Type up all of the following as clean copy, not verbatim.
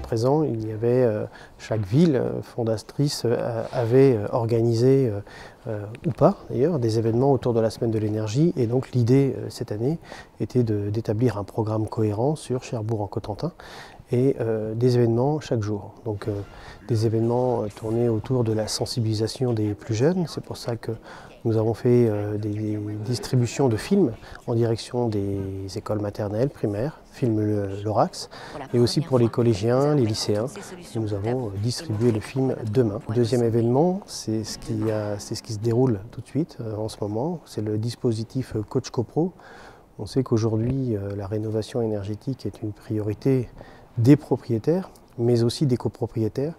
présent, il y avait chaque ville fondatrice avait organisé, ou pas d'ailleurs, des événements autour de la semaine de l'énergie. Et donc l'idée cette année était d'établir un programme cohérent sur Cherbourg-en-Cotentin et des événements chaque jour. Donc des événements tournés autour de la sensibilisation des plus jeunes. C'est pour ça que nous avons fait des distributions de films en direction des écoles maternelles, primaires, film Lorax, et aussi pour les collégiens, les lycéens. Nous avons distribué le film demain. Deuxième événement, c'est ce qui se déroule tout de suite en ce moment, c'est le dispositif Coach CoPro. On sait qu'aujourd'hui, la rénovation énergétique est une priorité des propriétaires, mais aussi des copropriétaires.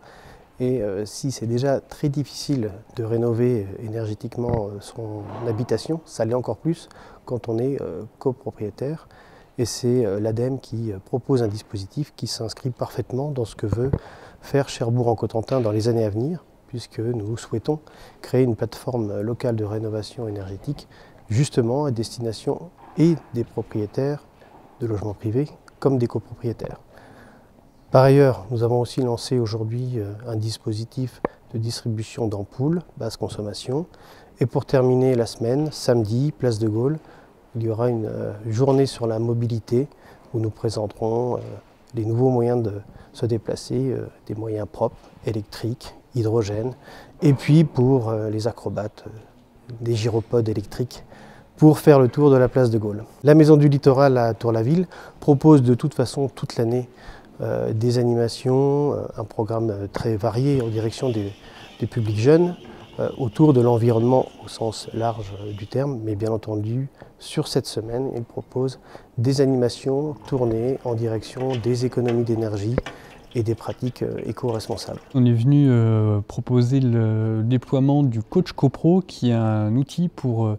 Et si c'est déjà très difficile de rénover énergétiquement son habitation, ça l'est encore plus quand on est copropriétaire. Et c'est l'ADEME qui propose un dispositif qui s'inscrit parfaitement dans ce que veut faire Cherbourg-en-Cotentin dans les années à venir, puisque nous souhaitons créer une plateforme locale de rénovation énergétique, justement à destination et des propriétaires de logements privés comme des copropriétaires. Par ailleurs, nous avons aussi lancé aujourd'hui un dispositif de distribution d'ampoules basse consommation. Et pour terminer la semaine, samedi, place de Gaulle, il y aura une journée sur la mobilité où nous présenterons les nouveaux moyens de se déplacer, des moyens propres, électriques, hydrogène, et puis pour les acrobates, des gyropodes électriques pour faire le tour de la place de Gaulle. La Maison du Littoral à Tour-la-Ville propose de toute façon toute l'année des animations, un programme très varié en direction des publics jeunes, autour de l'environnement au sens large du terme, mais bien entendu, sur cette semaine, il propose des animations tournées en direction des économies d'énergie et des pratiques éco-responsables. On est venu proposer le déploiement du Coach CoPro, qui est un outil pour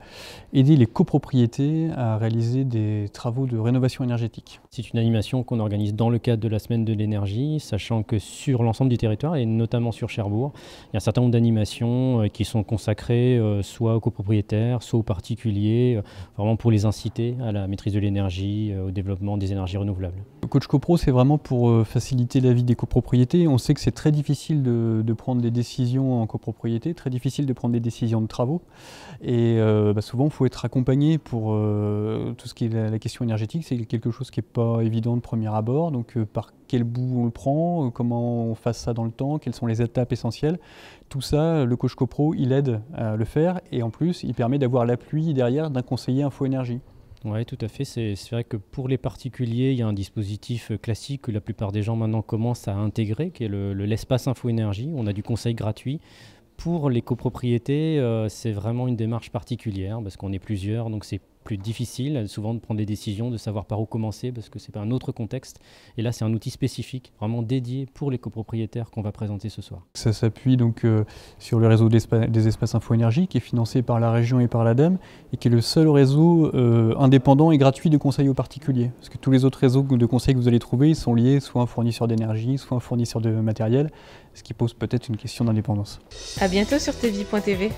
aider les copropriétés à réaliser des travaux de rénovation énergétique. C'est une animation qu'on organise dans le cadre de la semaine de l'énergie, sachant que sur l'ensemble du territoire, et notamment sur Cherbourg, il y a un certain nombre d'animations qui sont consacrées soit aux copropriétaires, soit aux particuliers, vraiment pour les inciter à la maîtrise de l'énergie, au développement des énergies renouvelables. Le Coach CoPro, c'est vraiment pour faciliter la vie des copropriétés. On sait que c'est très difficile de prendre des décisions en copropriété, très difficile de prendre des décisions de travaux. Et souvent, il faut être accompagné pour tout ce qui est la question énergétique. C'est quelque chose qui n'est pas évident de premier abord. Donc, par quel bout on le prend, comment on fasse ça dans le temps, quelles sont les étapes essentielles. Tout ça, le Coach CoPro, il aide à le faire. Et en plus, il permet d'avoir l'appui derrière d'un conseiller Info Énergie. Oui, tout à fait. C'est vrai que pour les particuliers, il y a un dispositif classique que la plupart des gens maintenant commencent à intégrer, qui est l'espace Info Énergie. On a du conseil gratuit. Pour les copropriétés, c'est vraiment une démarche particulière parce qu'on est plusieurs, donc c'est plus difficile souvent de prendre des décisions, de savoir par où commencer parce que c'est un autre contexte. Et là, c'est un outil spécifique, vraiment dédié pour les copropriétaires qu'on va présenter ce soir. Ça s'appuie donc sur le réseau des espaces Info Énergie qui est financé par la région et par l'ADEME et qui est le seul réseau indépendant et gratuit de conseil aux particuliers. Parce que tous les autres réseaux de conseil que vous allez trouver, ils sont liés soit à un fournisseur d'énergie, soit à un fournisseur de matériel, ce qui pose peut-être une question d'indépendance. À bientôt sur tvi.tv.